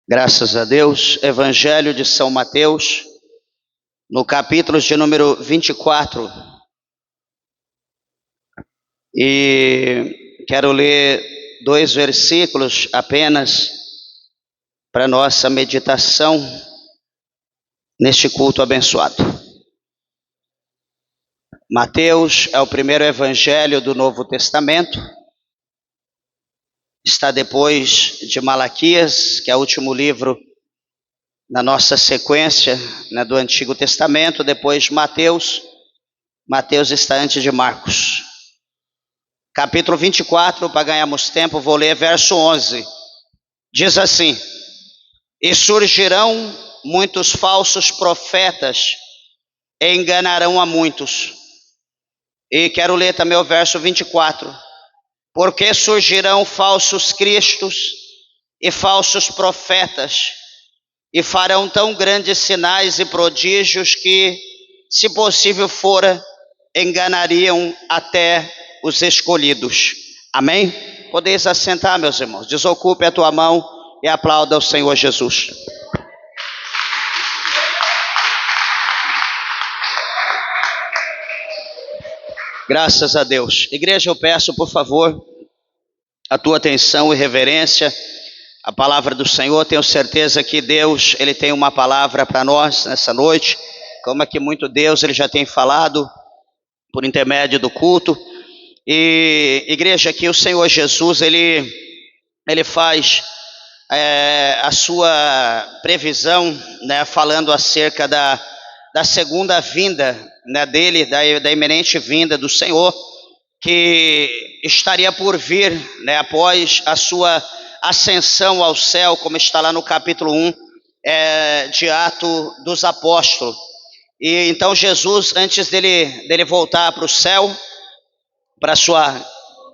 Graças a Deus, Evangelho de São Mateus, no capítulo de número 24. E quero ler 2 versículos apenas para nossa meditação neste culto abençoado. Mateus é o primeiro evangelho do Novo Testamento. Está depois de Malaquias, que é o último livro na nossa sequência, do Antigo Testamento. Depois Mateus. Mateus está antes de Marcos. Capítulo 24, para ganharmos tempo, vou ler verso 11. Diz assim: E surgirão muitos falsos profetas e enganarão a muitos. E quero ler também o verso 24. Porque surgirão falsos cristos e falsos profetas, e farão tão grandes sinais e prodígios que, se possível fora, enganariam até os escolhidos. Amém? Podeis assentar, meus irmãos. Desocupe a tua mão e aplauda ao Senhor Jesus. Graças a Deus. Igreja, eu peço, por favor, a tua atenção e reverência. A palavra do Senhor, tenho certeza que Deus, Ele tem uma palavra para nós nessa noite. Como é que muito Deus, Ele já tem falado por intermédio do culto. E, igreja, aqui o Senhor Jesus, Ele faz a sua previsão, falando acerca da segunda vinda, dele, da iminente vinda do Senhor, que estaria por vir, após a sua ascensão ao céu, como está lá no capítulo 1 de Atos dos Apóstolos. E então Jesus, antes dele voltar para o céu, para a sua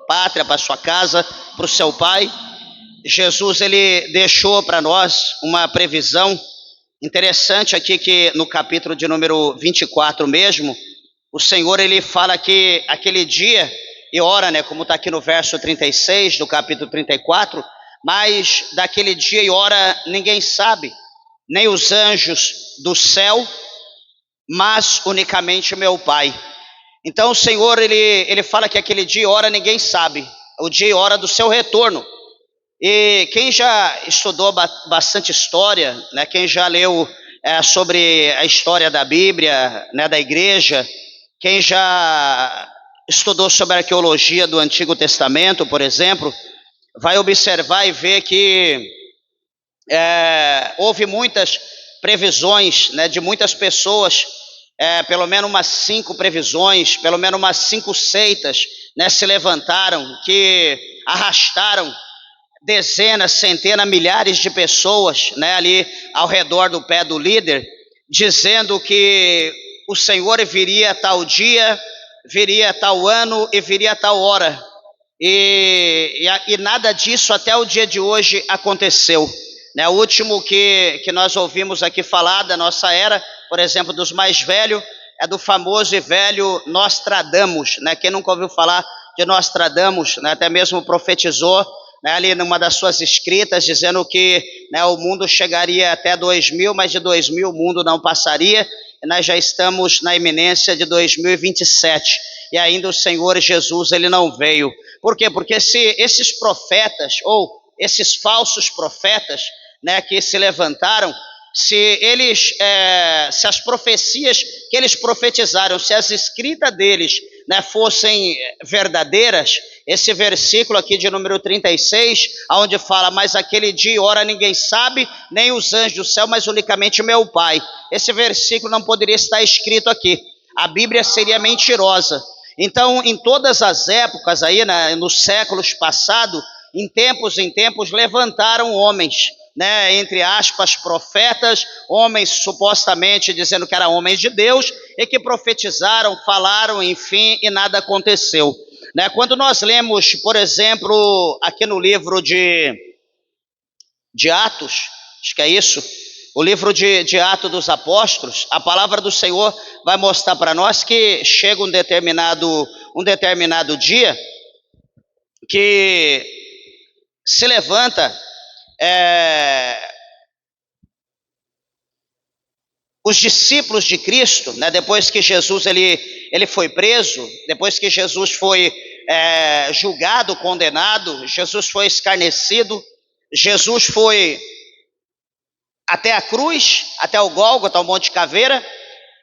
pátria, para a sua casa, para o seu Pai, Jesus, ele deixou para nós uma previsão interessante aqui, que no capítulo de número 24 mesmo, o Senhor, ele fala que aquele dia e hora, como está aqui no verso 36 do capítulo 34, mas daquele dia e hora ninguém sabe, nem os anjos do céu, mas unicamente meu Pai. Então o Senhor, ele fala que aquele dia e hora ninguém sabe, o dia e hora do seu retorno. E quem já estudou bastante história, quem já leu sobre a história da Bíblia, da igreja, quem já estudou sobre a arqueologia do Antigo Testamento, por exemplo, vai observar e ver que houve muitas previsões, de muitas pessoas, pelo menos umas 5 previsões, pelo menos umas 5 seitas, se levantaram, que arrastaram dezenas, centenas, milhares de pessoas, ali ao redor do pé do líder, dizendo que o Senhor viria tal dia, viria tal ano e viria tal hora. E nada disso até o dia de hoje aconteceu. O último que nós ouvimos aqui falar da nossa era, por exemplo, dos mais velhos, é do famoso e velho Nostradamus. Quem nunca ouviu falar de Nostradamus, até mesmo profetizou, ali numa das suas escritas, dizendo que o mundo chegaria até 2000, mas de 2000 o mundo não passaria, e nós já estamos na iminência de 2027, e ainda o Senhor Jesus, ele não veio. Por quê? Porque se esses profetas, ou esses falsos profetas, que se levantaram, se as profecias que eles profetizaram, se as escritas deles fossem verdadeiras, esse versículo aqui de número 36, onde fala, mas aquele dia e hora ninguém sabe, nem os anjos do céu, mas unicamente meu Pai. Esse versículo não poderia estar escrito aqui. A Bíblia seria mentirosa. Então, em todas as épocas aí, nos séculos passados, em tempos, levantaram homens, entre aspas, profetas, homens supostamente dizendo que eram homens de Deus, e que profetizaram, falaram, enfim, e nada aconteceu. Quando nós lemos, por exemplo, aqui no livro de Atos, acho que é isso, o livro de Atos dos Apóstolos, a palavra do Senhor vai mostrar para nós que chega um determinado dia que se levanta os discípulos de Cristo, né, depois que Jesus ele foi preso, depois que Jesus foi julgado, condenado, Jesus foi escarnecido, Jesus foi até a cruz, até o Gólgota, o Monte Caveira,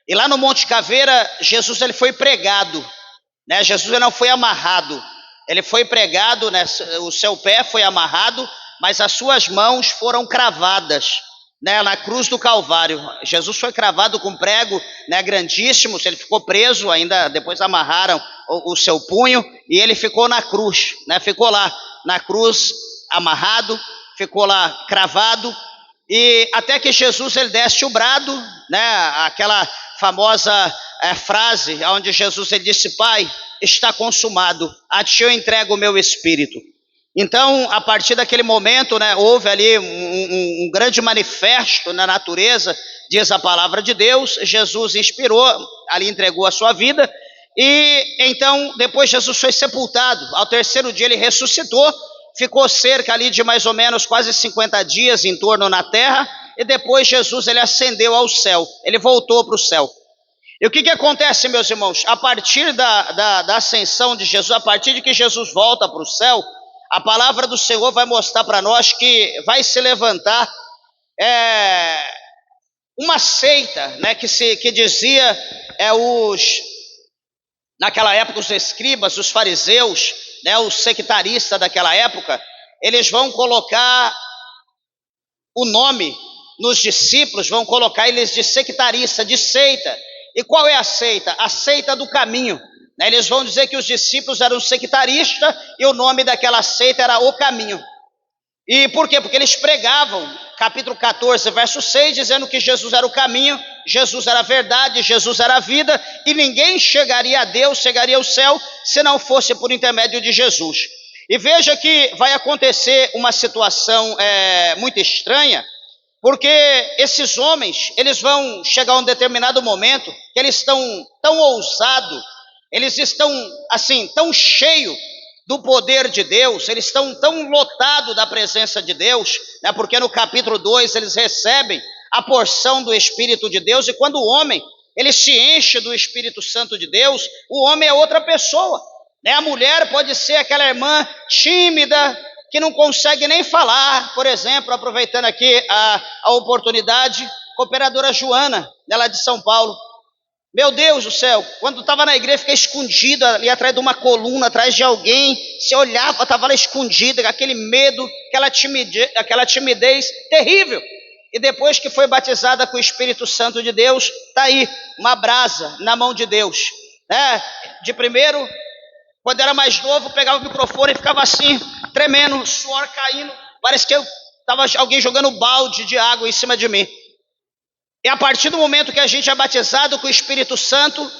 e lá no Monte Caveira, Jesus ele foi pregado, né? Jesus ele não foi amarrado, ele foi pregado, né? O seu pé foi amarrado, mas as suas mãos foram cravadas, né? Na cruz do Calvário. Jesus foi cravado com prego, né? Grandíssimos, ele ficou preso, ainda depois amarraram o seu punho, e ele ficou na cruz, né? Ficou lá na cruz amarrado, ficou lá cravado, e até que Jesus ele desse o brado, né? Aquela famosa frase onde Jesus ele disse: Pai, está consumado, a ti eu entrego o meu espírito. Então, a partir daquele momento, né, houve ali um grande manifesto na natureza, diz a palavra de Deus. Jesus inspirou, ali entregou a sua vida, e então depois Jesus foi sepultado. Ao terceiro dia ele ressuscitou, ficou cerca ali de mais ou menos quase 50 dias em torno na terra, e depois Jesus ele ascendeu ao céu, ele voltou para o céu. E o que acontece, meus irmãos? A partir da ascensão de Jesus, a partir de que Jesus volta para o céu, a palavra do Senhor vai mostrar para nós que vai se levantar uma seita, né, que dizia naquela época os escribas, os fariseus, né, os sectaristas daquela época, eles vão colocar o nome nos discípulos, vão colocar eles de sectarista, de seita. E qual é a seita? A seita do caminho. Eles vão dizer que os discípulos eram sectaristas e o nome daquela seita era o caminho. E por quê? Porque eles pregavam, capítulo 14, verso 6, dizendo que Jesus era o caminho, Jesus era a verdade, Jesus era a vida, e ninguém chegaria a Deus, chegaria ao céu, se não fosse por intermédio de Jesus. E veja que vai acontecer uma situação muito estranha, porque esses homens, eles vão chegar a um determinado momento que eles estão tão ousados, eles estão assim, tão cheios do poder de Deus, eles estão tão lotados da presença de Deus, né? Porque no capítulo 2 eles recebem a porção do Espírito de Deus, e quando o homem ele se enche do Espírito Santo de Deus, o homem é outra pessoa, né? A mulher pode ser aquela irmã tímida, que não consegue nem falar, por exemplo, aproveitando aqui a oportunidade, cooperadora Joana, ela de São Paulo. Meu Deus do céu, quando estava na igreja, fiquei escondida ali atrás de uma coluna, atrás de alguém, se olhava, estava lá escondida, com aquele medo, aquela timidez terrível. E depois que foi batizada com o Espírito Santo de Deus, está aí, uma brasa na mão de Deus. De primeiro, quando era mais novo, pegava o microfone e ficava assim, tremendo, suor caindo, parece que estava alguém jogando balde de água em cima de mim. E a partir do momento que a gente é batizado com o Espírito Santo,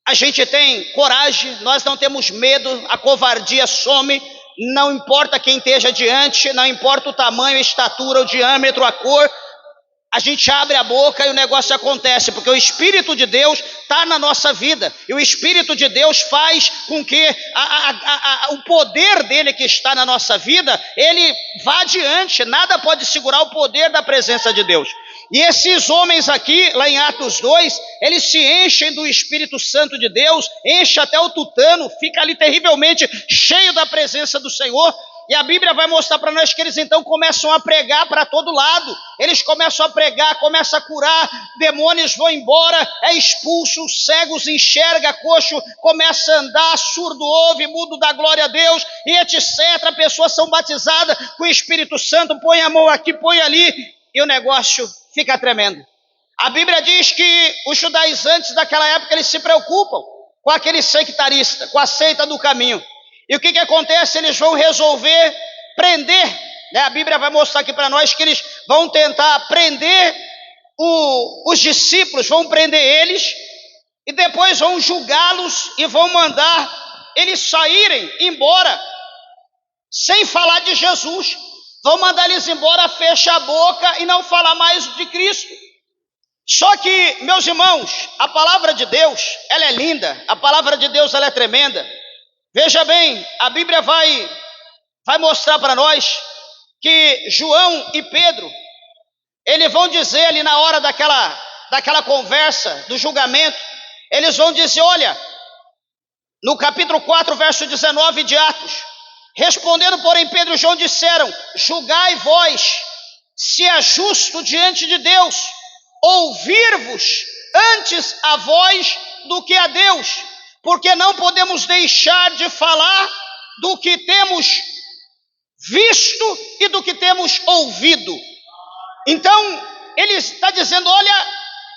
a gente tem coragem, nós não temos medo, a covardia some, não importa quem esteja diante, não importa o tamanho, a estatura, o diâmetro, a cor, a gente abre a boca e o negócio acontece, porque o Espírito de Deus está na nossa vida, e o Espírito de Deus faz com que o poder dele que está na nossa vida, ele vá adiante, nada pode segurar o poder da presença de Deus. E esses homens aqui, lá em Atos 2, eles se enchem do Espírito Santo de Deus, enchem até o tutano, fica ali terrivelmente cheio da presença do Senhor. E a Bíblia vai mostrar para nós que eles então começam a pregar para todo lado. Eles começam a pregar, começam a curar, demônios vão embora, é expulso, cegos enxerga, coxo começa a andar, surdo ouve, mudo dá glória a Deus, e etc. Pessoas são batizadas com o Espírito Santo, põe a mão aqui, põe ali, e o negócio fica tremendo. A Bíblia diz que os judaizantes daquela época, eles se preocupam com aquele sectarista, com a seita do caminho. E o que acontece? Eles vão resolver prender, né? A Bíblia vai mostrar aqui para nós que eles vão tentar prender os discípulos, vão prender eles, e depois vão julgá-los e vão mandar eles saírem embora, sem falar de Jesus. Vão mandar eles embora, fechar a boca e não falar mais de Cristo. Só que, meus irmãos, a palavra de Deus, ela é linda, a palavra de Deus, ela é tremenda. Veja bem, a Bíblia vai mostrar para nós que João e Pedro, eles vão dizer ali na hora daquela conversa, do julgamento, eles vão dizer, olha, no capítulo 4, verso 19 de Atos, respondendo, porém, Pedro e João disseram, julgai vós, se é justo diante de Deus, ouvir-vos antes a vós do que a Deus, porque não podemos deixar de falar do que temos visto e do que temos ouvido. Então, ele está dizendo, olha,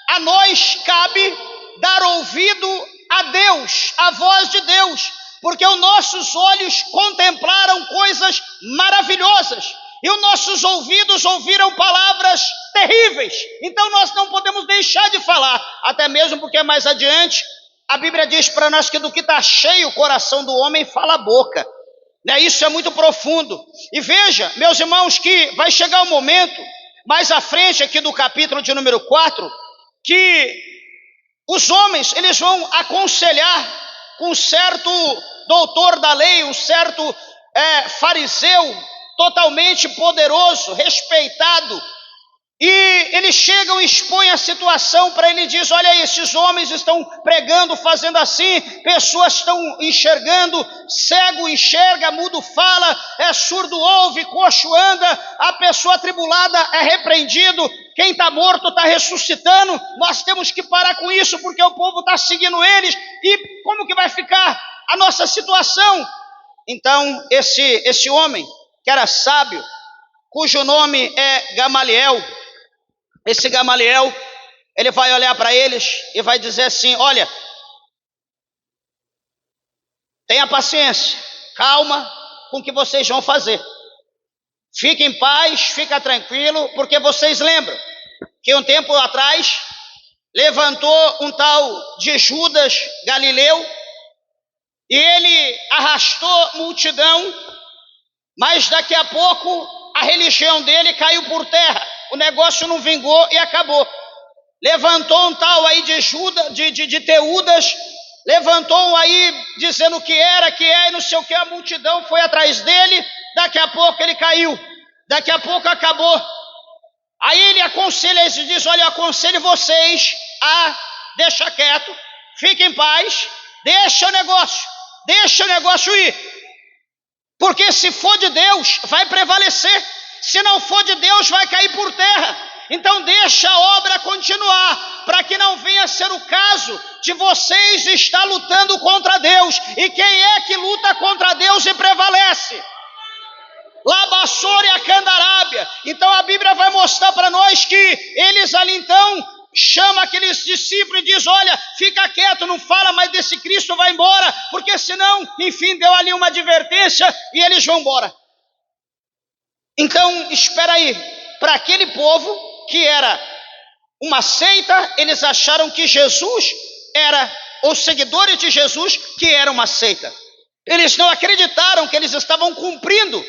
a nós cabe dar ouvido a Deus, a voz de Deus, porque os nossos olhos contemplaram coisas maravilhosas e os nossos ouvidos ouviram palavras terríveis. Então nós não podemos deixar de falar, até mesmo porque mais adiante a Bíblia diz para nós que do que está cheio o coração do homem fala a boca, né? Isso é muito profundo. E veja, meus irmãos, que vai chegar um momento mais à frente aqui do capítulo de número 4, que os homens, eles vão aconselhar um certo doutor da lei, um certo fariseu, totalmente poderoso, respeitado, e eles chegam e expõem a situação para ele, diz, olha aí, esses homens estão pregando, fazendo assim, pessoas estão enxergando, cego enxerga, mudo fala, surdo ouve, coxo anda, a pessoa atribulada é repreendido, quem está morto está ressuscitando, nós temos que parar com isso, porque o povo está seguindo eles, e como que vai ficar a nossa situação? Então, esse homem, que era sábio, cujo nome é Gamaliel, esse Gamaliel, ele vai olhar para eles e vai dizer assim, olha, tenha paciência, calma com o que vocês vão fazer. Fique em paz, fica tranquilo, porque vocês lembram que um tempo atrás levantou um tal de Judas Galileu e ele arrastou multidão, mas daqui a pouco a religião dele caiu por terra, o negócio não vingou e acabou. Levantou um tal aí de Judas, de Teudas, levantou um aí dizendo que é, e não sei o que, a multidão foi atrás dele, daqui a pouco ele caiu, daqui a pouco acabou. Aí ele aconselha, ele diz, olha, eu aconselho vocês a deixar quieto, fiquem em paz, deixa o negócio ir. Porque se for de Deus, vai prevalecer. Se não for de Deus, vai cair por terra. Então deixa a obra continuar, para que não venha a ser o caso de vocês estar lutando contra Deus. E quem é que luta contra Deus e prevalece? Labassore a Candarábia. Então a Bíblia vai mostrar para nós que eles ali então chama aqueles discípulos e diz, olha, fica quieto, não fala mais desse Cristo, vai embora, porque senão, enfim, deu ali uma advertência e eles vão embora. Então, espera aí, para aquele povo que era uma seita, eles acharam que Jesus era, os seguidores de Jesus, que era uma seita. Eles não acreditaram que eles estavam cumprindo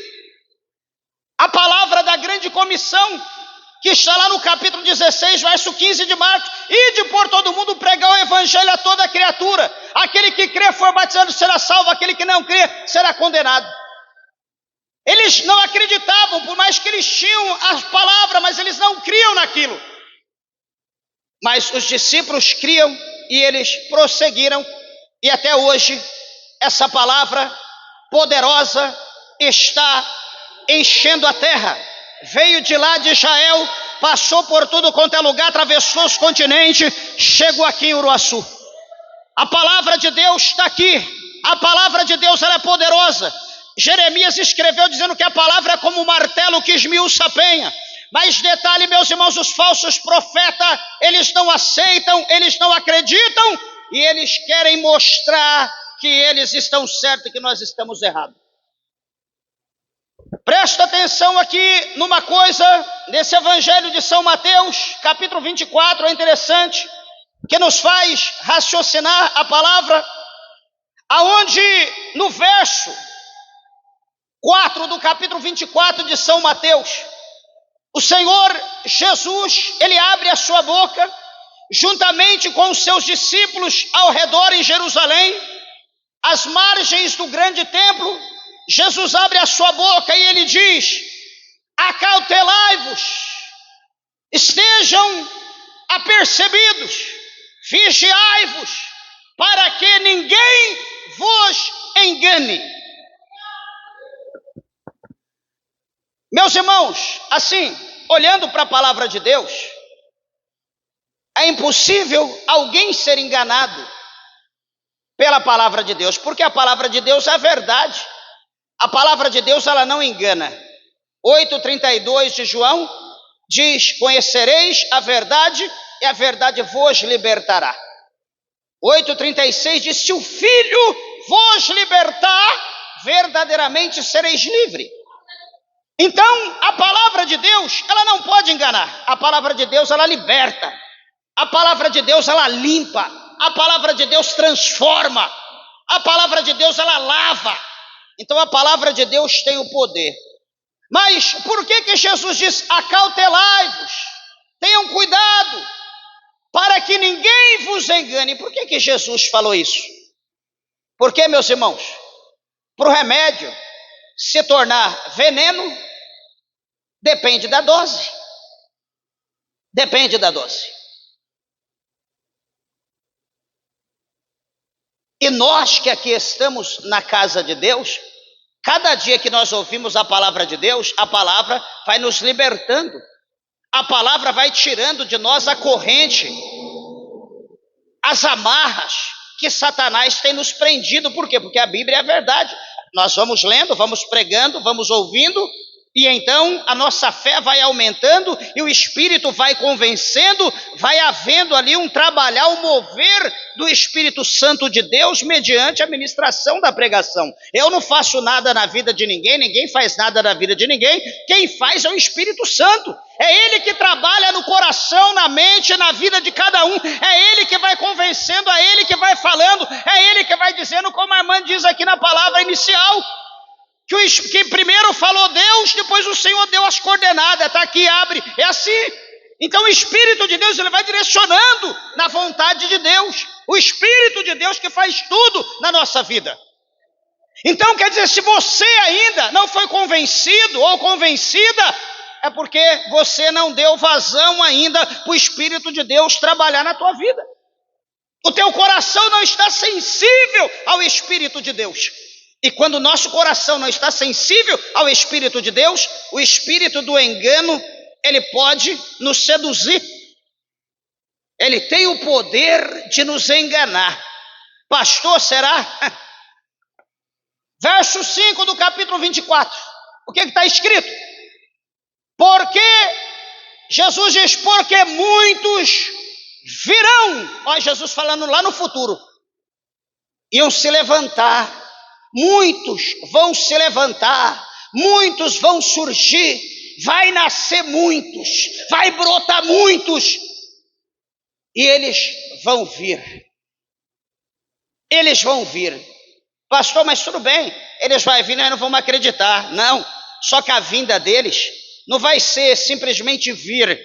a palavra da grande comissão, que está lá no capítulo 16, verso 15 de Marcos, ide por todo mundo pregar o evangelho a toda criatura, aquele que crê for batizado será salvo, aquele que não crê será condenado. Eles não acreditavam, por mais que eles tinham as palavras, mas eles não criam naquilo. Mas os discípulos criam e eles prosseguiram, e até hoje essa palavra poderosa está enchendo a terra. Veio de lá de Israel, passou por tudo quanto é lugar, atravessou os continentes, chegou aqui em Uruaçu. A palavra de Deus está aqui, a palavra de Deus ela é poderosa. Jeremias escreveu dizendo que a palavra é como um martelo que esmiuça a penha. Mas detalhe, meus irmãos, os falsos profetas, eles não aceitam, eles não acreditam, e eles querem mostrar que eles estão certos e que nós estamos errados. Presta atenção aqui numa coisa, nesse evangelho de São Mateus, capítulo 24, é interessante, que nos faz raciocinar a palavra, aonde no verso 4 do capítulo 24 de São Mateus, o Senhor Jesus, ele abre a sua boca, juntamente com os seus discípulos ao redor em Jerusalém, às margens do grande templo. Jesus abre a sua boca e ele diz, acautelai-vos, estejam apercebidos, vigiai-vos, para que ninguém vos engane. Meus irmãos, assim, olhando para a palavra de Deus, é impossível alguém ser enganado pela palavra de Deus, porque a palavra de Deus é a verdade. A palavra de Deus, ela não engana. 8:32 de João diz: conhecereis a verdade e a verdade vos libertará. 8:36 diz: se o Filho vos libertar, verdadeiramente sereis livres. Então, a palavra de Deus, ela não pode enganar. A palavra de Deus, ela liberta. A palavra de Deus, ela limpa. A palavra de Deus transforma. A palavra de Deus, ela lava. Então, a palavra de Deus tem o poder. Mas por que Jesus diz: acautelai-vos, tenham cuidado, para que ninguém vos engane? Por que Jesus falou isso? Porque, meus irmãos, para o remédio se tornar veneno, depende da dose. Depende da dose. E nós que aqui estamos na casa de Deus, cada dia que nós ouvimos a palavra de Deus, a palavra vai nos libertando. A palavra vai tirando de nós a corrente, as amarras que Satanás tem nos prendido. Por quê? Porque a Bíblia é a verdade. Nós vamos lendo, vamos pregando, vamos ouvindo, e então a nossa fé vai aumentando e o Espírito vai convencendo, vai havendo ali um trabalhar, um mover do Espírito Santo de Deus mediante a ministração da pregação. Eu não faço nada na vida de ninguém, ninguém faz nada na vida de ninguém. Quem faz é o Espírito Santo. É Ele que trabalha no coração, na mente, na vida de cada um. É Ele que vai convencendo, é Ele que vai falando, é Ele que vai dizendo, como a irmã diz aqui na palavra inicial, que primeiro falou Deus, depois o Senhor deu as coordenadas. Está aqui, abre, é assim. Então o Espírito de Deus, ele vai direcionando na vontade de Deus. O Espírito de Deus que faz tudo na nossa vida. Então quer dizer, se você ainda não foi convencido ou convencida, é porque você não deu vazão ainda para o Espírito de Deus trabalhar na tua vida. O teu coração não está sensível ao Espírito de Deus. E quando o nosso coração não está sensível ao Espírito de Deus, o espírito do engano, ele pode nos seduzir. Ele tem o poder de nos enganar. Pastor, será? Verso 5 do capítulo 24. O que está escrito? Porque, Jesus diz, porque muitos virão. Olha Jesus falando lá no futuro. Iam se levantar. Muitos vão se levantar, muitos vão surgir, vai nascer muitos, vai brotar muitos, e eles vão vir. Eles vão vir. Pastor, mas tudo bem, eles vão vir, nós não vamos acreditar. Não, só que a vinda deles não vai ser simplesmente vir.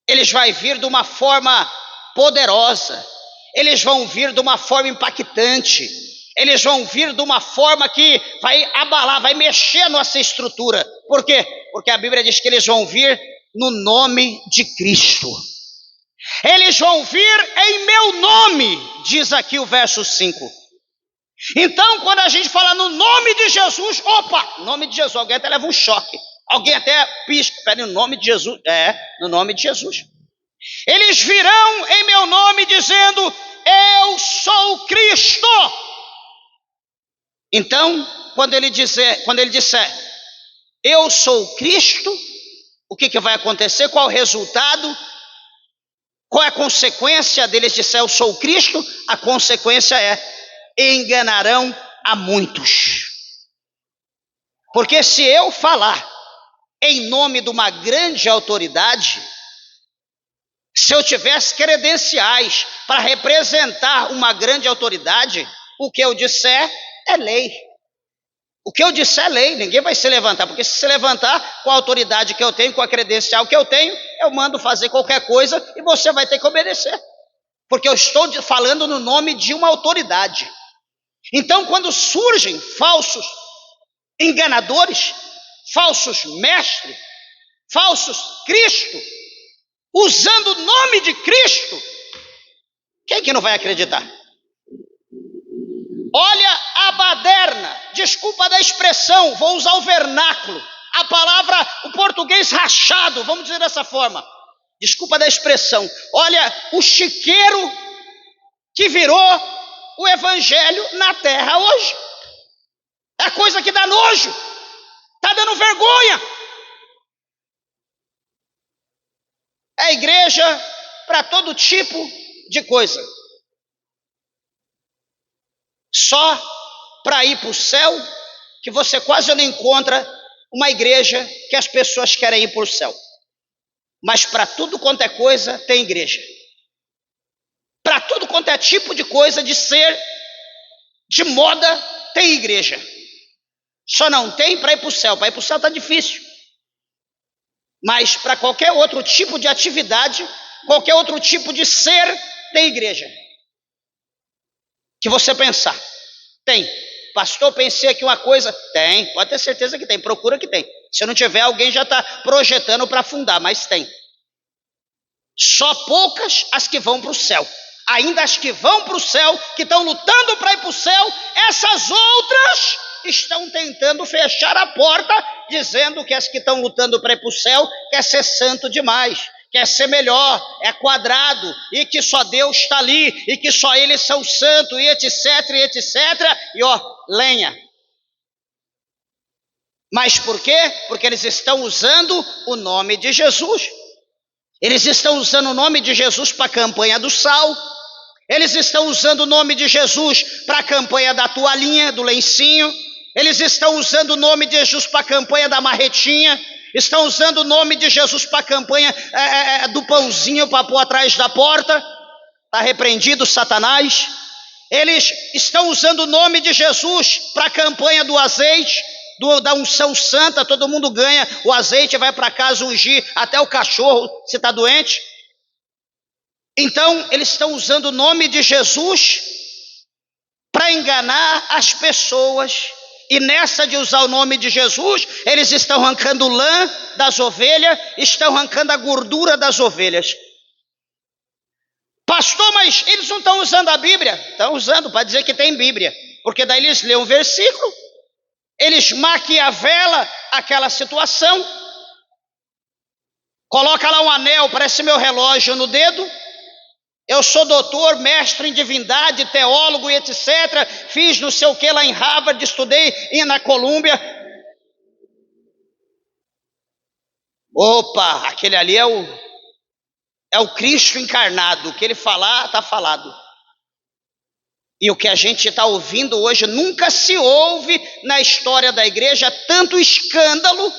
Eles vão vir de uma forma poderosa, eles vão vir de uma forma impactante. Eles vão vir de uma forma que vai abalar, vai mexer a nossa estrutura. Por quê? Porque a Bíblia diz que eles vão vir no nome de Cristo. Eles vão vir em meu nome, diz aqui o verso 5. Então, quando a gente fala no nome de Jesus, opa, nome de Jesus, alguém até leva um choque. Alguém até pisca, pera, no nome de Jesus. No nome de Jesus. Eles virão em meu nome dizendo, eu sou Cristo. Então, quando ele disser, eu sou Cristo, o que vai acontecer? Qual o resultado? Qual é a consequência deles disser eu sou Cristo? A consequência é, enganarão a muitos. Porque se eu falar em nome de uma grande autoridade, se eu tivesse credenciais para representar uma grande autoridade, o que eu disser é lei. O que eu disser é lei, ninguém vai se levantar, porque se levantar com a autoridade que eu tenho, com a credencial que eu tenho, eu mando fazer qualquer coisa e você vai ter que obedecer, porque eu estou falando no nome de uma autoridade. Então, quando surgem falsos enganadores, falsos mestres, falsos Cristo, usando o nome de Cristo, quem que não vai acreditar? Olha a baderna, desculpa da expressão, vou usar o vernáculo, a palavra, o português rachado, vamos dizer dessa forma, desculpa da expressão, olha o chiqueiro que virou o evangelho na terra hoje. É coisa que dá nojo, está dando vergonha. É igreja para todo tipo de coisa. Só para ir para o céu, que você quase não encontra uma igreja que as pessoas querem ir para o céu. Mas para tudo quanto é coisa, tem igreja. Para tudo quanto é tipo de coisa, de ser, de moda, tem igreja. Só não tem para ir para o céu. Para ir para o céu está difícil. Mas para qualquer outro tipo de atividade, qualquer outro tipo de ser, tem igreja. Que você pensar, tem. Pastor, pensei aqui uma coisa, tem. Pode ter certeza que tem, procura que tem. Se não tiver, alguém já está projetando para fundar, mas tem. Só poucas as que vão para o céu. Ainda as que vão para o céu, que estão lutando para ir para o céu, essas outras estão tentando fechar a porta, dizendo que as que estão lutando para ir para o céu quer ser santo demais, quer ser melhor, é quadrado, e que só Deus está ali, e que só eles são santos, e etc, e ó, lenha. Mas por quê? Porque eles estão usando o nome de Jesus. Eles estão usando o nome de Jesus para a campanha do sal. Eles estão usando o nome de Jesus para a campanha da toalhinha, do lencinho. Eles estão usando o nome de Jesus para a campanha da marretinha. Estão usando o nome de Jesus para a campanha do pãozinho para pôr atrás da porta. Está repreendido, Satanás. Eles estão usando o nome de Jesus para a campanha do azeite, da unção santa. Todo mundo ganha o azeite, vai para casa ungir até o cachorro, se está doente. Então, eles estão usando o nome de Jesus para enganar as pessoas. E nessa de usar o nome de Jesus, eles estão arrancando lã das ovelhas, estão arrancando a gordura das ovelhas. Pastor, mas eles não estão usando a Bíblia? Estão usando para dizer que tem Bíblia. Porque daí eles lêem um versículo, eles maquiavelam aquela situação, coloca lá um anel, parece meu relógio no dedo. Eu sou doutor, mestre em divindade, teólogo e etc. Fiz não sei o que lá em Harvard, estudei na Colômbia. Opa, aquele ali é o Cristo encarnado. O que ele falar, está falado. E o que a gente está ouvindo hoje, nunca se ouve na história da igreja tanto escândalo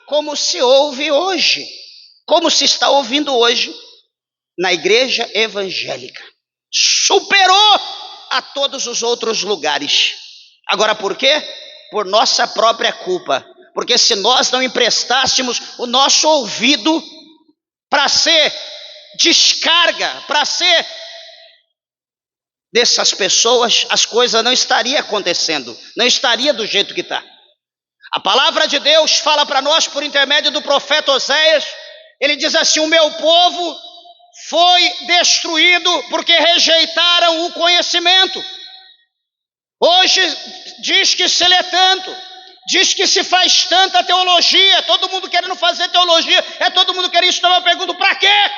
como se ouve hoje. Como se está ouvindo hoje na igreja evangélica. Superou a todos os outros lugares. Agora por quê? Por nossa própria culpa. Porque se nós não emprestássemos o nosso ouvido para ser descarga, para ser dessas pessoas, as coisas não estariam acontecendo, não estaria do jeito que está. A palavra de Deus fala para nós por intermédio do profeta Oséias. Ele diz assim: o meu povo foi destruído porque rejeitaram o conhecimento. Hoje diz que se lê tanto, diz que se faz tanta teologia, todo mundo querendo fazer teologia, todo mundo querendo estudar. Eu pergunto, para quê?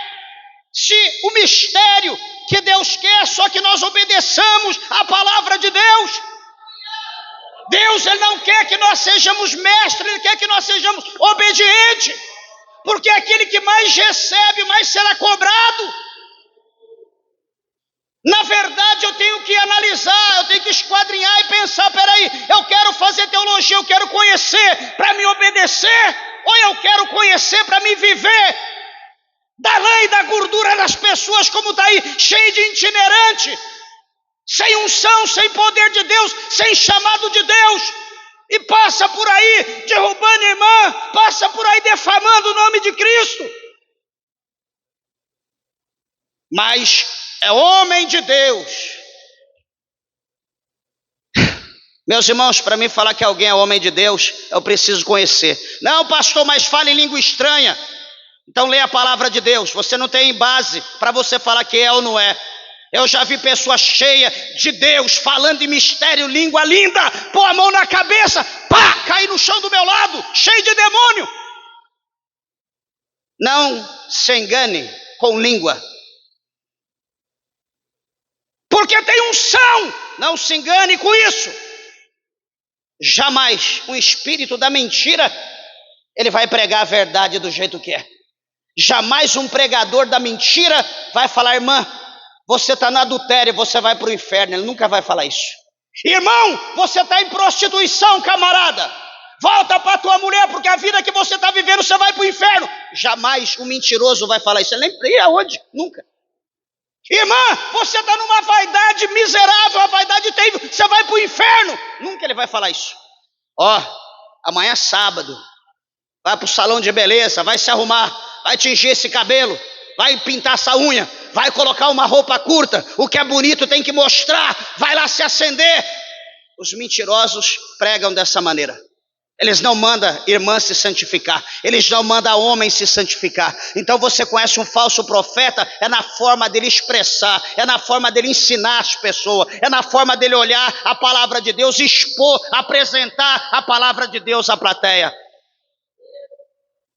Se o mistério que Deus quer só que nós obedeçamos a palavra de Deus. Deus, Ele não quer que nós sejamos mestres, Ele quer que nós sejamos obedientes. Porque aquele que mais recebe, mais será cobrado. Na verdade, eu tenho que analisar, eu tenho que esquadrinhar e pensar, peraí, eu quero fazer teologia, eu quero conhecer para me obedecer, ou eu quero conhecer para me viver da lã e da gordura das pessoas, como está aí, cheio de itinerante, sem unção, sem poder de Deus, sem chamado de Deus. E passa por aí derrubando irmã, passa por aí defamando o nome de Cristo. Mas é homem de Deus. Meus irmãos, para mim falar que alguém é homem de Deus, eu preciso conhecer. Não, pastor, mas fala em língua estranha. Então leia a palavra de Deus. Você não tem base para você falar que é ou não é. Eu já vi pessoas cheias de Deus, falando em mistério, língua linda, pôr a mão na cabeça, pá, cair no chão do meu lado, cheio de demônio. Não se engane com língua, porque tem unção. Não se engane com isso. Jamais um espírito da mentira, ele vai pregar a verdade do jeito que é. Jamais um pregador da mentira vai falar, irmã, você está no adultério, você vai para o inferno. Ele nunca vai falar isso. Irmão, você está em prostituição, camarada. Volta para a tua mulher, porque a vida que você está vivendo, você vai para o inferno. Jamais um mentiroso vai falar isso. Ele nem aonde? Nunca. Irmã, você está numa vaidade miserável, uma vaidade terrível, você vai para o inferno. Nunca ele vai falar isso. Ó, amanhã é sábado, vai para o salão de beleza, vai se arrumar, vai tingir esse cabelo, vai pintar essa unha, vai colocar uma roupa curta, o que é bonito tem que mostrar, vai lá se acender. Os mentirosos pregam dessa maneira. Eles não mandam irmã se santificar, eles não mandam homem se santificar. Então você conhece um falso profeta, é na forma dele expressar, é na forma dele ensinar as pessoas, é na forma dele olhar a palavra de Deus, expor, apresentar a palavra de Deus à plateia.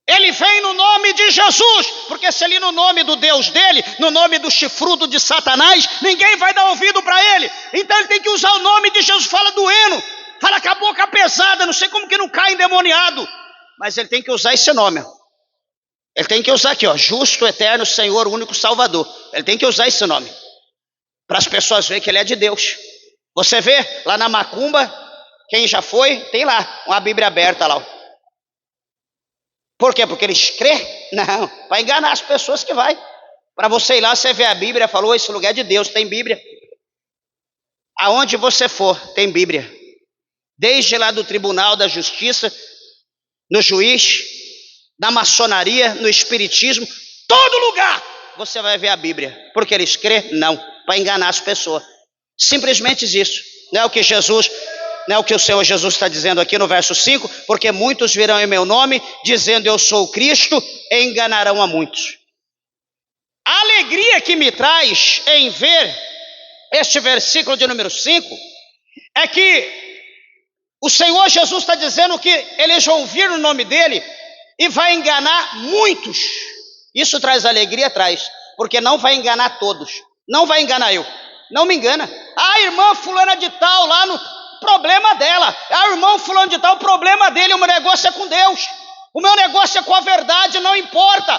Ele vem no nome de Jesus, porque se ele no nome do Deus dele, no nome do chifrudo de Satanás, ninguém vai dar ouvido para ele. Então ele tem que usar o nome de Jesus, fala doendo, fala com a boca pesada, não sei como que não cai endemoniado, mas ele tem que usar esse nome. Ele tem que usar aqui, ó, justo, eterno, Senhor, único Salvador. Ele tem que usar esse nome, para as pessoas verem que ele é de Deus. Você vê lá na macumba, quem já foi, tem lá uma Bíblia aberta lá, ó. Por quê? Porque eles crêem? Não, para enganar as pessoas que vai. Para você ir lá, você vê a Bíblia, falou, esse lugar é de Deus, tem Bíblia. Aonde você for, tem Bíblia. Desde lá do tribunal da justiça, no juiz, na maçonaria, no espiritismo, todo lugar você vai ver a Bíblia. Porque eles crêem? Não, para enganar as pessoas. Simplesmente isso. Não é o que Jesus... Não é o que o Senhor Jesus está dizendo aqui no verso 5, porque muitos virão em meu nome, dizendo eu sou o Cristo, e enganarão a muitos. A alegria que me traz em ver este versículo de número 5, é que o Senhor Jesus está dizendo que eles vão vir no nome dele, e vai enganar muitos. Isso traz alegria, traz, porque não vai enganar todos, não vai enganar eu, não me engana. A irmã fulana de tal lá no... problema dela, a irmã fulano de tal, o problema dele, o meu negócio é com Deus, o meu negócio é com a verdade, não importa.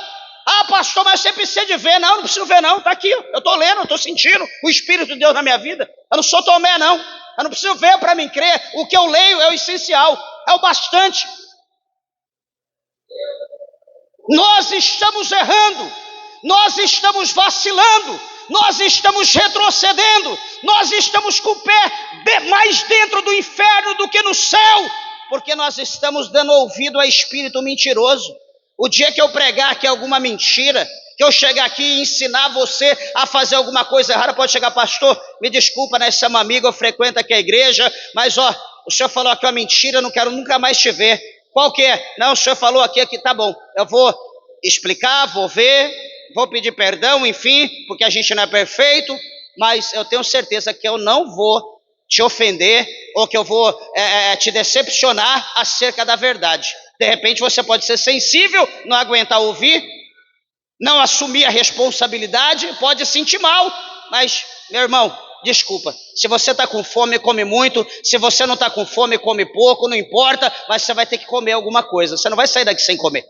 Ah, pastor, mas você precisa de ver. Não, não preciso ver não, está aqui, eu estou lendo, eu estou sentindo o Espírito de Deus na minha vida. Eu não sou Tomé não, eu não preciso ver para mim crer. O que eu leio é o essencial, é o bastante. Nós estamos errando, nós estamos vacilando, nós estamos retrocedendo, nós estamos com o pé mais dentro do inferno do que no céu, porque nós estamos dando ouvido a espírito mentiroso. O dia que eu pregar aqui alguma mentira, que eu chegar aqui e ensinar você a fazer alguma coisa errada, pode chegar, pastor, me desculpa, né, você é uma amiga, eu frequento aqui a igreja, mas ó, o senhor falou aqui uma mentira, eu não quero nunca mais te ver. Qual que é? Não, o senhor falou aqui, tá bom, eu vou explicar, vou ver, vou pedir perdão, enfim, porque a gente não é perfeito, mas eu tenho certeza que eu não vou te ofender, ou que eu vou te decepcionar acerca da verdade. De repente você pode ser sensível, não aguentar ouvir, não assumir a responsabilidade, pode sentir mal, mas, meu irmão, desculpa, se você está com fome, come muito, se você não está com fome, come pouco, não importa, mas você vai ter que comer alguma coisa, você não vai sair daqui sem comer.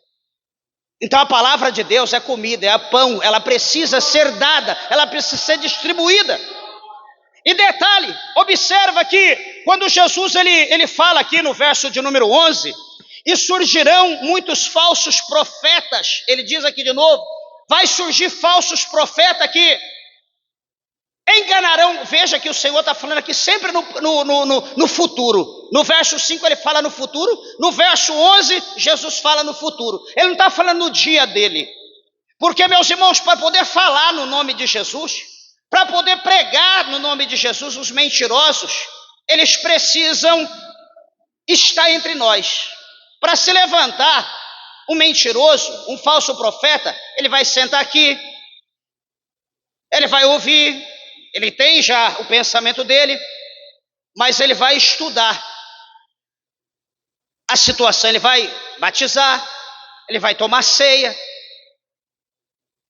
Então a palavra de Deus é comida, é pão, ela precisa ser dada, ela precisa ser distribuída. E detalhe, observa que quando Jesus ele fala aqui no verso de número 11, e surgirão muitos falsos profetas, ele diz aqui de novo, vai surgir falsos profetas que enganarão. Veja que o Senhor está falando aqui sempre no futuro. No verso 5 ele fala no futuro, no verso 11 Jesus fala no futuro. Ele não está falando no dia dele, porque, meus irmãos, para poder falar no nome de Jesus, para poder pregar no nome de Jesus, os mentirosos, eles precisam estar entre nós. Para se levantar um mentiroso, um falso profeta, ele vai sentar aqui, ele vai ouvir, ele tem já o pensamento dele, mas ele vai estudar a situação, ele vai batizar, ele vai tomar ceia.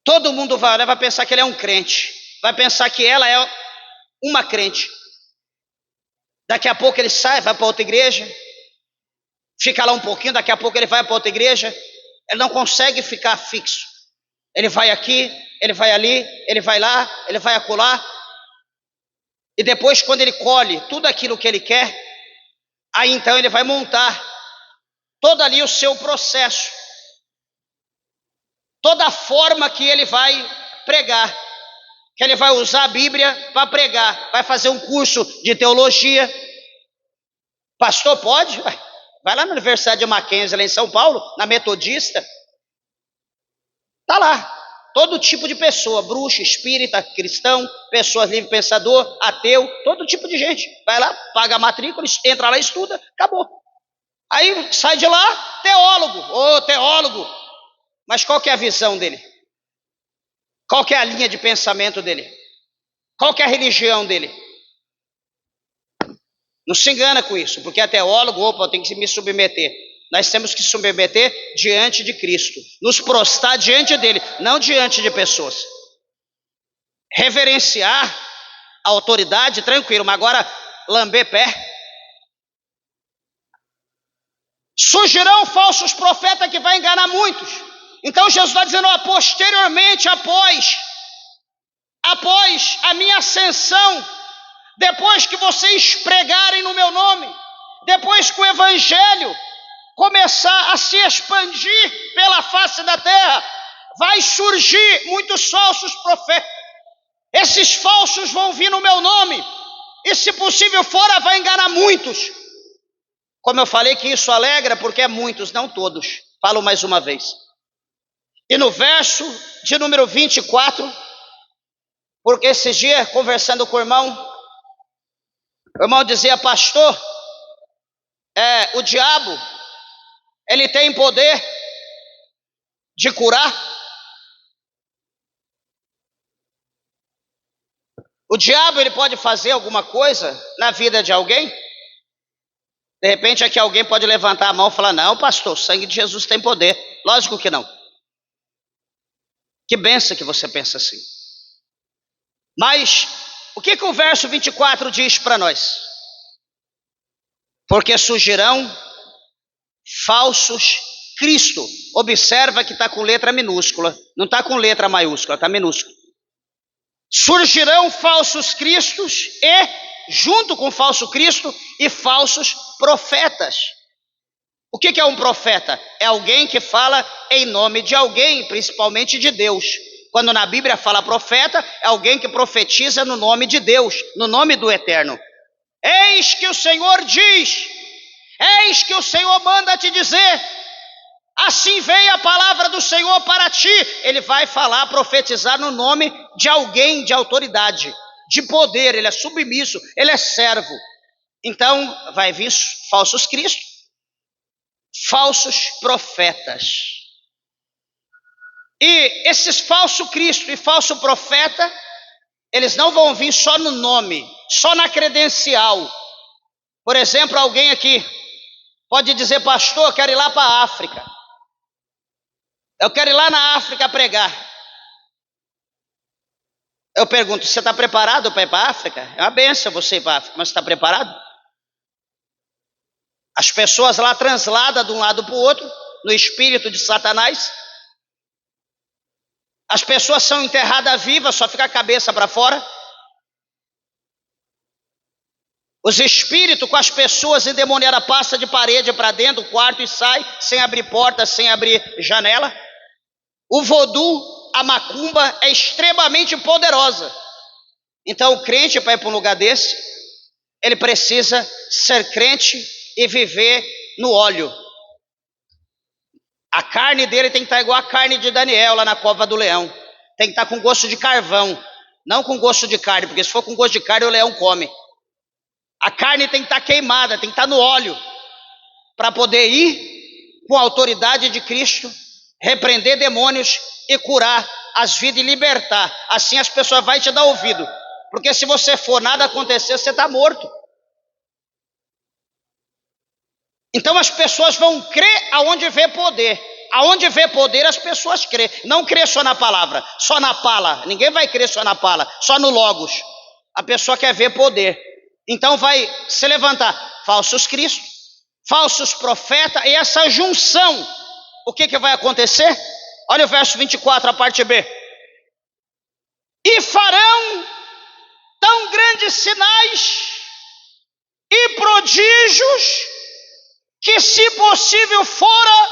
Todo mundo vai olhar, vai pensar que ele é um crente, vai pensar que ela é uma crente. Daqui a pouco ele sai, vai para outra igreja, fica lá um pouquinho, daqui a pouco ele vai para outra igreja. Ele não consegue ficar fixo. Ele vai aqui, ele vai ali, ele vai lá, ele vai acolá. E depois, quando ele colhe tudo aquilo que ele quer, aí então ele vai montar todo ali o seu processo, toda a forma que ele vai pregar, que ele vai usar a Bíblia para pregar, vai fazer um curso de teologia. Pastor, pode? Vai lá na Universidade de Mackenzie, lá em São Paulo, na Metodista. Está lá, todo tipo de pessoa, bruxo, espírita, cristão, pessoa livre pensador, ateu, todo tipo de gente. Vai lá, paga a matrícula, entra lá, estuda, acabou. Aí sai de lá, teólogo. Mas qual que é a visão dele? Qual que é a linha de pensamento dele? Qual que é a religião dele? Não se engana com isso, porque é teólogo, eu tenho que me submeter. Nós temos que submeter diante de Cristo, nos prostrar diante dele, não diante de pessoas. Reverenciar a autoridade, tranquilo, mas agora lamber pé. Surgirão falsos profetas que vai enganar muitos. Então Jesus está dizendo, posteriormente, após a minha ascensão, depois que vocês pregarem no meu nome, depois que o evangelho começar a se expandir pela face da terra, vai surgir muitos falsos profetas. Esses falsos vão vir no meu nome, e se possível fora, vai enganar muitos. Como eu falei que isso alegra, porque é muitos, não todos. Falo mais uma vez. E no verso de número 24, porque esses dias, conversando com o irmão dizia, pastor, o diabo, ele tem poder de curar? O diabo, ele pode fazer alguma coisa na vida de alguém? De repente aqui alguém pode levantar a mão e falar, não, pastor, o sangue de Jesus tem poder. Lógico que não. Que benção que você pensa assim. Mas o que o verso 24 diz para nós? Porque surgirão falsos Cristo. Observa que está com letra minúscula, não está com letra maiúscula, está minúscula. Surgirão falsos cristos e, junto com falso Cristo, e falsos profetas. O que é um profeta? É alguém que fala em nome de alguém, principalmente de Deus. Quando na Bíblia fala profeta, é alguém que profetiza no nome de Deus, no nome do Eterno. Eis que o Senhor diz, eis que o Senhor manda te dizer, assim veio a palavra do Senhor para ti. Ele vai falar, profetizar no nome de alguém de autoridade, de poder, ele é submisso, ele é servo. Então vai vir falsos cristos, falsos profetas. E esses falsos Cristo e falso profeta, eles não vão vir só no nome, só na credencial. Por exemplo, alguém aqui pode dizer, pastor, eu quero ir lá para a África. Eu quero ir lá na África pregar. Eu pergunto, você está preparado para ir para a África? É uma benção você ir para a África, mas você está preparado? As pessoas lá transladas de um lado para o outro, no espírito de Satanás. As pessoas são enterradas vivas, só fica a cabeça para fora. Os espíritos com as pessoas endemoniadas passam de parede para dentro do quarto e sai, sem abrir porta, sem abrir janela. O vodú, a macumba é extremamente poderosa. Então o crente, para ir para um lugar desse, ele precisa ser crente e viver no óleo. A carne dele tem que estar igual a carne de Daniel lá na cova do leão. Tem que estar com gosto de carvão, não com gosto de carne, porque se for com gosto de carne o leão come. A carne tem que estar queimada, tem que estar no óleo, para poder ir com a autoridade de Cristo, repreender demônios e curar as vidas e libertar. Assim as pessoas vão te dar ouvido, porque se você for, nada acontecer, você está morto. Então as pessoas vão crer aonde vê poder. Aonde vê poder as pessoas crê. Não crê só na palavra, só na pala. Ninguém vai crer só na pala, só no logos. A pessoa quer ver poder. Então vai se levantar falsos cristos, falsos profetas, e essa junção, o que vai acontecer? Olha o verso 24, a parte B. E farão tão grandes sinais e prodígios, que se possível fora,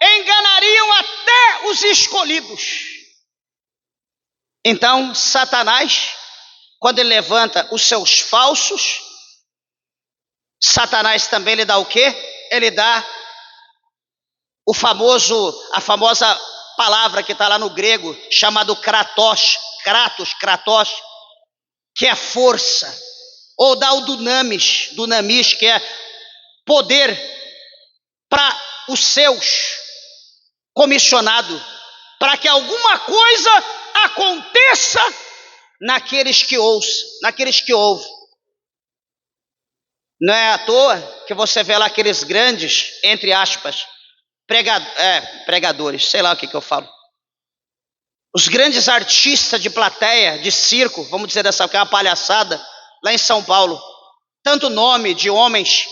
enganariam até os escolhidos. Então Satanás, quando ele levanta os seus falsos, Satanás também lhe dá o quê? Ele dá a famosa palavra que está lá no grego, chamado kratos, que é força, ou dá o dunamis, que é poder para os seus comissionados, para que alguma coisa aconteça naqueles que ouvem. Não é à toa que você vê lá aqueles grandes, entre aspas, pregadores, sei lá o que eu falo. Os grandes artistas de plateia, de circo, vamos dizer dessa que é uma palhaçada, lá em São Paulo. Tanto nome de homens,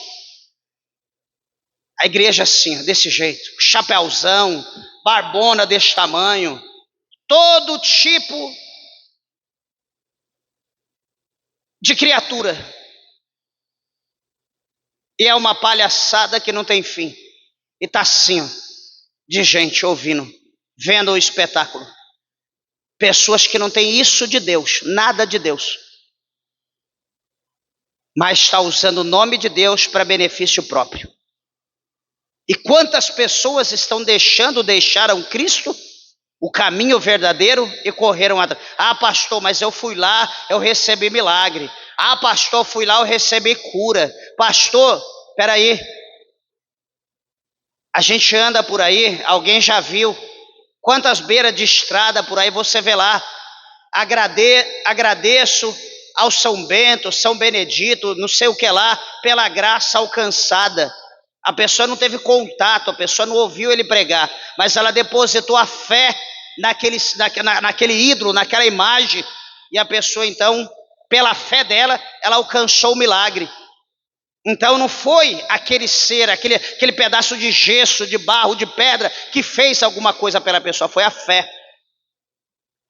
a igreja assim, desse jeito, chapéuzão, barbona desse tamanho, todo tipo de criatura. E é uma palhaçada que não tem fim. E está assim, ó, de gente ouvindo, vendo o espetáculo. Pessoas que não têm isso de Deus, nada de Deus. Mas está usando o nome de Deus para benefício próprio. E quantas pessoas deixaram Cristo, o caminho verdadeiro, e correram atrás. Ah, pastor, mas eu fui lá, eu recebi milagre. Ah, pastor, fui lá, eu recebi cura. Pastor, peraí. A gente anda por aí, alguém já viu quantas beiras de estrada por aí você vê lá. Agradeço ao São Bento, São Benedito, não sei o que lá, pela graça alcançada. A pessoa não teve contato, a pessoa não ouviu ele pregar, mas ela depositou a fé naquele ídolo, naquela imagem, e a pessoa então, pela fé dela, ela alcançou o milagre. Então não foi aquele ser, aquele pedaço de gesso, de barro, de pedra, que fez alguma coisa pela pessoa, foi a fé.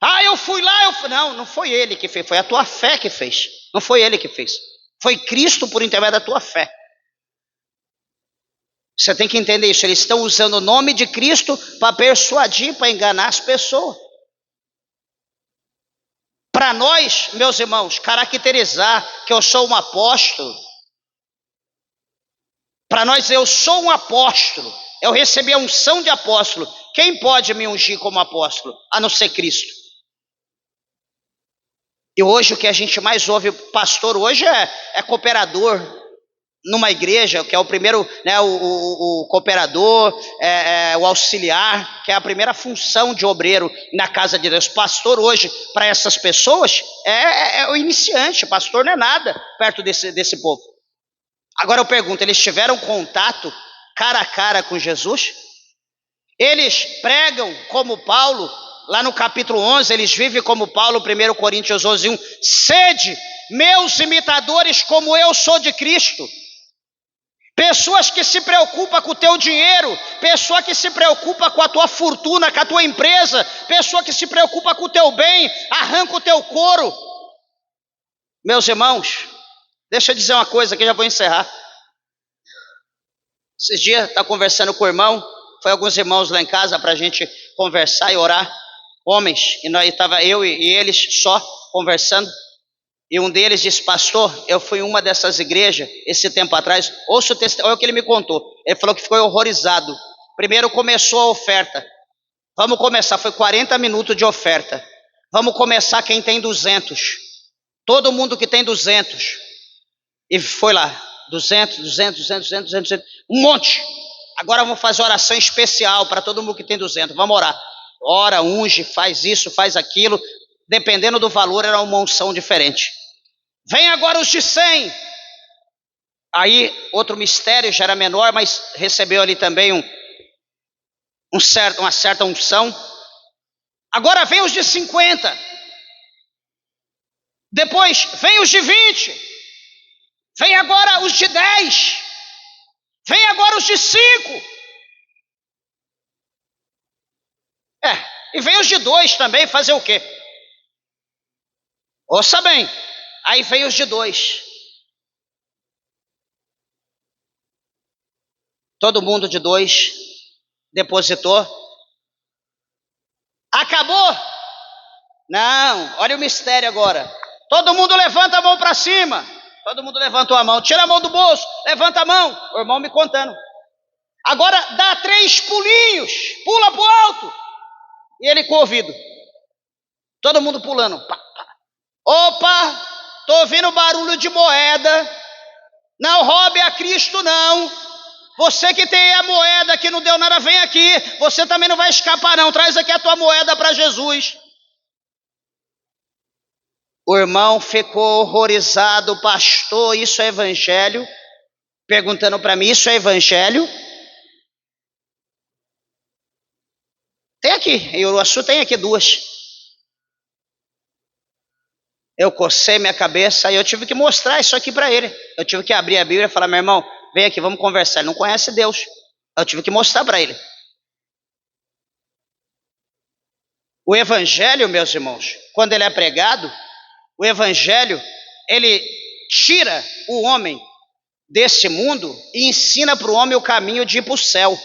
Ah, eu fui lá, não foi ele que fez, foi a tua fé que fez, não foi ele que fez, foi Cristo por intermédio da tua fé. Você tem que entender isso, eles estão usando o nome de Cristo para persuadir, para enganar as pessoas. Para nós, meus irmãos, caracterizar que eu sou um apóstolo, para nós eu sou um apóstolo, eu recebi a unção de apóstolo, quem pode me ungir como apóstolo, a não ser Cristo? E hoje o que a gente mais ouve, pastor, hoje é cooperador numa igreja, que é o primeiro, né, o cooperador, o auxiliar, que é a primeira função de obreiro na casa de Deus. Pastor hoje, para essas pessoas, é o iniciante, pastor não é nada perto desse povo. Agora eu pergunto, eles tiveram contato cara a cara com Jesus? Eles pregam como Paulo, lá no capítulo 11, eles vivem como Paulo, 1 Coríntios 11, 1. Sede meus imitadores como eu sou de Cristo. Pessoas que se preocupam com o teu dinheiro, pessoa que se preocupa com a tua fortuna, com a tua empresa, pessoa que se preocupa com o teu bem, arranca o teu couro. Meus irmãos, deixa eu dizer uma coisa que já vou encerrar. Esses dias eu estava conversando com o irmão, foi alguns irmãos lá em casa para a gente conversar e orar, homens, e nós estava eu e eles só conversando. E um deles disse, pastor, eu fui em uma dessas igrejas, esse tempo atrás, ouça o testemunho, olha o que ele me contou. Ele falou que ficou horrorizado. Primeiro começou a oferta. Vamos começar, foi 40 minutos de oferta. Vamos começar quem tem 200. Todo mundo que tem 200. E foi lá, 200, um monte. Agora vamos fazer oração especial para todo mundo que tem 200, vamos orar. Ora, unge, faz isso, faz aquilo. Dependendo do valor, era uma unção diferente. Vem agora os de 100. Aí, outro mistério, já era menor, mas recebeu ali também uma certa unção. Agora vem os de 50. Depois vem os de 20. Vem agora os de 10. Vem agora os de 5. E vem os de 2 também, fazer o quê? Ouça bem. Aí vem os de 2. Todo mundo de 2 depositou. Acabou? Não, olha o mistério agora. Todo mundo levanta a mão para cima. Todo mundo levantou a mão. Tira a mão do bolso, levanta a mão. O irmão me contando. Agora dá 3 pulinhos. Pula pro alto. E ele com o ouvido. Todo mundo pulando. Pá, pá. Opa, tô ouvindo barulho de moeda. Não roube a Cristo não. Você que tem a moeda que não deu nada, vem aqui. Você também não vai escapar não. Traz aqui a tua moeda para Jesus. O irmão ficou horrorizado. Pastor, isso é evangelho? Perguntando para mim, isso é evangelho? Tem aqui, em Uruaçu tem aqui 2. Eu cocei minha cabeça e eu tive que mostrar isso aqui para ele. Eu tive que abrir a Bíblia e falar, meu irmão, vem aqui, vamos conversar. Ele não conhece Deus. Eu tive que mostrar para ele. O evangelho, meus irmãos, quando ele é pregado, o evangelho, ele tira o homem desse mundo e ensina para o homem o caminho de ir para o céu.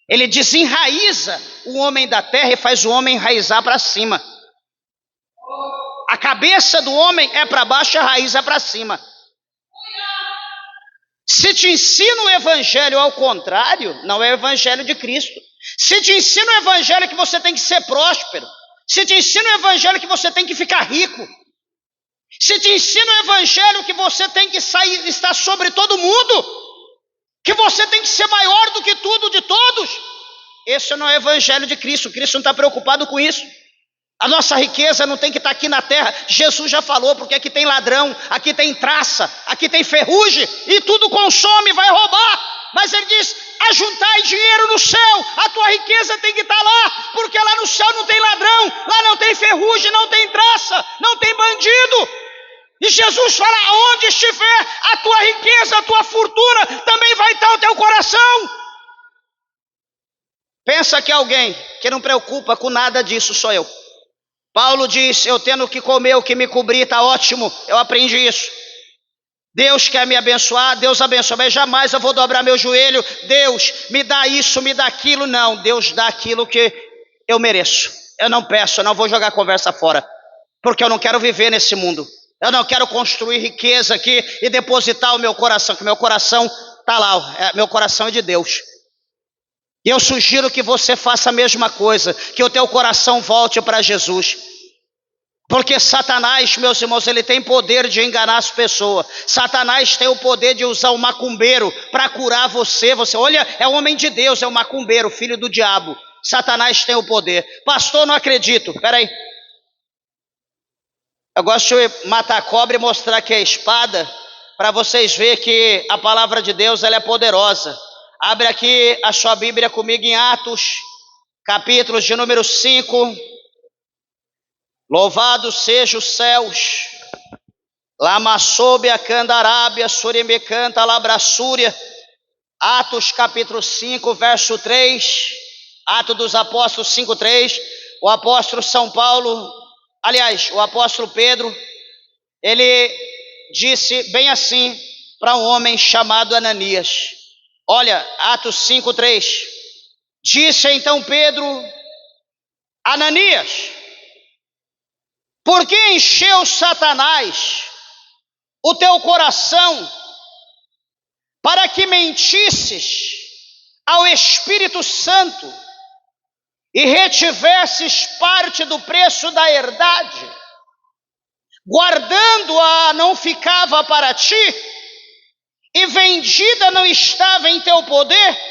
Ele desenraiza o homem da terra e faz o homem enraizar para cima. A cabeça do homem é para baixo, a raiz é para cima. Se te ensina o evangelho ao contrário, não é o evangelho de Cristo. Se te ensina o evangelho que você tem que ser próspero, se te ensina o evangelho que você tem que ficar rico, se te ensina o evangelho que você tem que estar sobre todo mundo, que você tem que ser maior do que tudo, de todos, esse não é o evangelho de Cristo. Cristo não está preocupado com isso. A nossa riqueza não tem que estar aqui na terra. Jesus já falou, porque aqui tem ladrão, aqui tem traça, aqui tem ferrugem, e tudo consome, vai roubar. Mas ele diz, ajuntai dinheiro no céu, a tua riqueza tem que estar lá, porque lá no céu não tem ladrão, lá não tem ferrugem, não tem traça, não tem bandido. E Jesus fala, onde estiver a tua riqueza, a tua fortuna, também vai estar o teu coração. Pensa que alguém que não preocupa com nada disso sou eu. Paulo diz, eu tendo que comer o que me cobrir, está ótimo, eu aprendi isso. Deus quer me abençoar, Deus abençoa, mas jamais eu vou dobrar meu joelho, Deus me dá isso, me dá aquilo. Não, Deus dá aquilo que eu mereço. Eu não peço, eu não vou jogar a conversa fora, porque eu não quero viver nesse mundo. Eu não quero construir riqueza aqui e depositar o meu coração, que meu coração está lá, meu coração é de Deus. E eu sugiro que você faça a mesma coisa, que o teu coração volte para Jesus. Porque Satanás, meus irmãos, ele tem poder de enganar as pessoas. Satanás tem o poder de usar o macumbeiro para curar você. Você olha, é o homem de Deus, é o macumbeiro, filho do diabo. Satanás tem o poder. Pastor, não acredito. Espera aí. Eu gosto de matar a cobra e mostrar que é espada, para vocês verem que a palavra de Deus ela é poderosa. Abre aqui a sua Bíblia comigo em Atos, capítulo de número 5. Louvado seja os céus. Lama soube a candarábia, surimecanta labrassúria. Atos capítulo 5, verso 3. Atos dos Apóstolos 5, 3. O apóstolo São Paulo, aliás, o apóstolo Pedro, ele disse bem assim para um homem chamado Ananias. Olha, Atos 5, 3. Disse então Pedro, Ananias, por que encheu Satanás o teu coração para que mentisses ao Espírito Santo e retivesses parte do preço da herdade? guardando-a não ficava para ti, e vendida não estava em teu poder?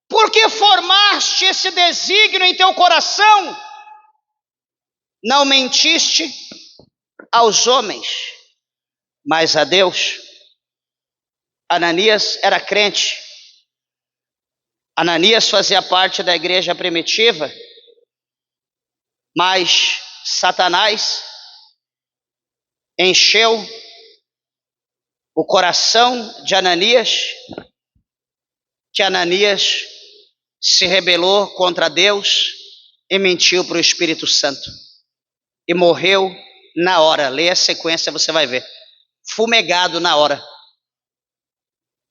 Por que formaste esse desígnio em teu coração? Não mentiste aos homens, mas a Deus. Ananias era crente. Ananias fazia parte da igreja primitiva, mas Satanás encheu o coração de Ananias, que Ananias se rebelou contra Deus e mentiu para o Espírito Santo. E morreu na hora. Leia a sequência, você vai ver. Fumegado na hora.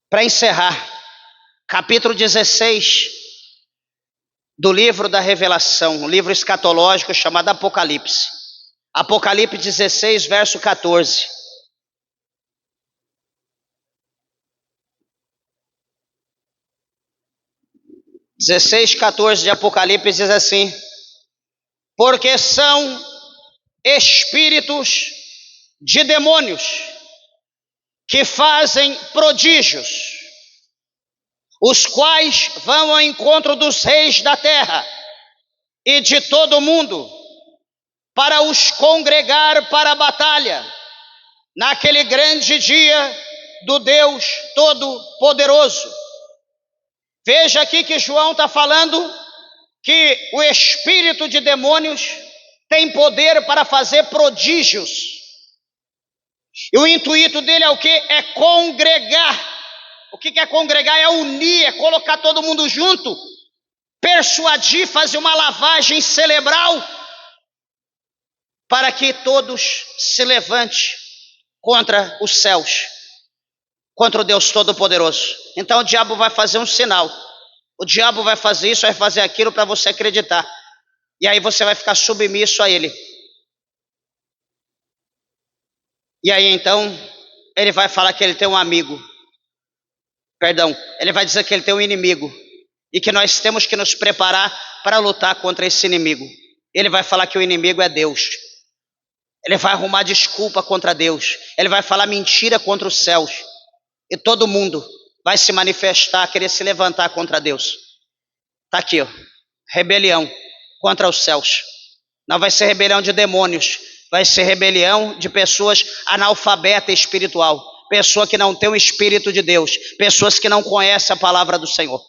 Para encerrar, capítulo 16 do livro da Revelação, um livro escatológico chamado Apocalipse. Apocalipse 16, verso 14. (16:14) de Apocalipse diz assim: porque são espíritos de demônios que fazem prodígios, os quais vão ao encontro dos reis da terra e de todo o mundo, para os congregar para a batalha, naquele grande dia do Deus Todo-Poderoso. Veja aqui que João está falando que o espírito de demônios tem poder para fazer prodígios. E o intuito dele é o que? É congregar. O que é congregar? É unir, é colocar todo mundo junto, persuadir, fazer uma lavagem cerebral, para que todos se levantem contra os céus, contra o Deus Todo-Poderoso. Então o diabo vai fazer um sinal. O diabo vai fazer isso, vai fazer aquilo para você acreditar. E aí você vai ficar submisso a ele. E aí então ele vai falar que ele tem um amigo. Perdão, ele vai dizer que ele tem um inimigo. E que nós temos que nos preparar para lutar contra esse inimigo. Ele vai falar que o inimigo é Deus. Ele vai arrumar desculpa contra Deus. Ele vai falar mentira contra os céus. E todo mundo vai se manifestar, querer se levantar contra Deus. Está aqui, ó. Rebelião contra os céus. Não vai ser rebelião de demônios, vai ser rebelião de pessoas analfabetas espiritual, pessoa que não tem o Espírito de Deus, pessoas que não conhecem a palavra do Senhor.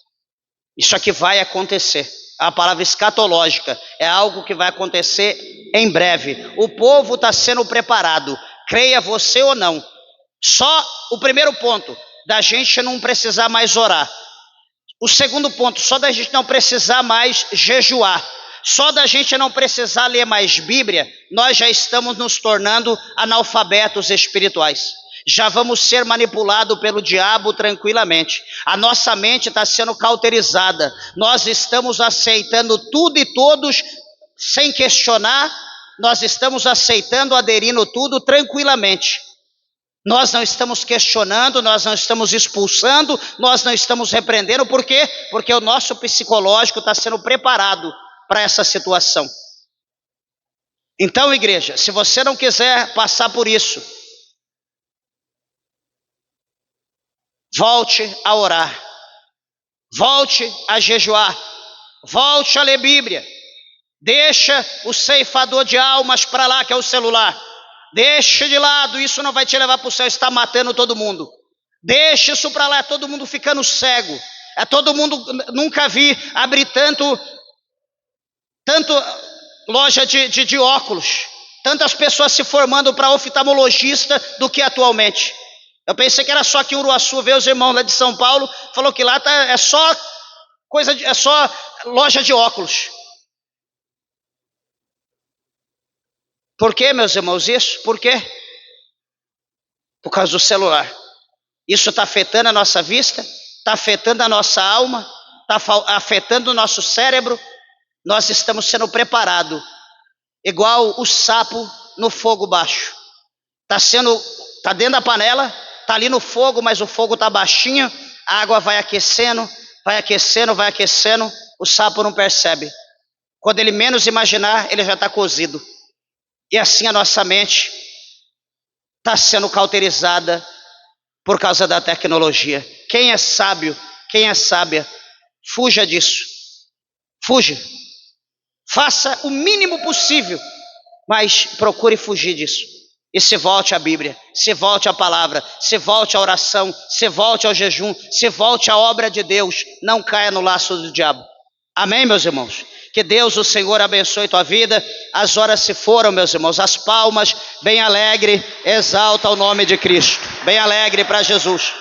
Isso aqui vai acontecer. A palavra escatológica é algo que vai acontecer em breve. O povo está sendo preparado, creia você ou não. Só o primeiro ponto, da gente não precisar mais orar. O segundo ponto, só da gente não precisar mais jejuar. Só da gente não precisar ler mais Bíblia, nós já estamos nos tornando analfabetos espirituais. Já vamos ser manipulados pelo diabo tranquilamente. A nossa mente está sendo cauterizada. Nós estamos aceitando tudo e todos sem questionar. Nós estamos aceitando, aderindo tudo tranquilamente. Nós não estamos questionando, nós não estamos expulsando, nós não estamos repreendendo. Por quê? Porque o nosso psicológico está sendo preparado para essa situação. Então, igreja, se você não quiser passar por isso, volte a orar, volte a jejuar, volte a ler Bíblia, deixa o ceifador de almas para lá, que é o celular. Deixa de lado, isso não vai te levar para o céu, está matando todo mundo. Deixa isso para lá, é todo mundo ficando cego. É todo mundo, nunca vi abrir tanto loja de óculos. Tantas pessoas se formando para oftalmologista do que atualmente. Eu pensei que era só aqui em Uruaçu, ver os irmãos lá de São Paulo, falou que lá é só loja de óculos. Por que, meus irmãos, isso? Por quê? Por causa do celular. Isso está afetando a nossa vista, está afetando a nossa alma, está afetando o nosso cérebro. Nós estamos sendo preparados, igual o sapo no fogo baixo. Está dentro da panela, está ali no fogo, mas o fogo está baixinho, a água vai aquecendo, vai aquecendo, vai aquecendo, o sapo não percebe. Quando ele menos imaginar, ele já está cozido. E assim a nossa mente está sendo cauterizada por causa da tecnologia. Quem é sábio, quem é sábia, fuja disso. Fuja. Faça o mínimo possível, mas procure fugir disso. E se volte à Bíblia, se volte à palavra, se volte à oração, se volte ao jejum, se volte à obra de Deus. Não caia no laço do diabo. Amém, meus irmãos? Que Deus, o Senhor, abençoe tua vida. As horas se foram, meus irmãos. As palmas, bem alegre, exalta o nome de Cristo. Bem alegre para Jesus.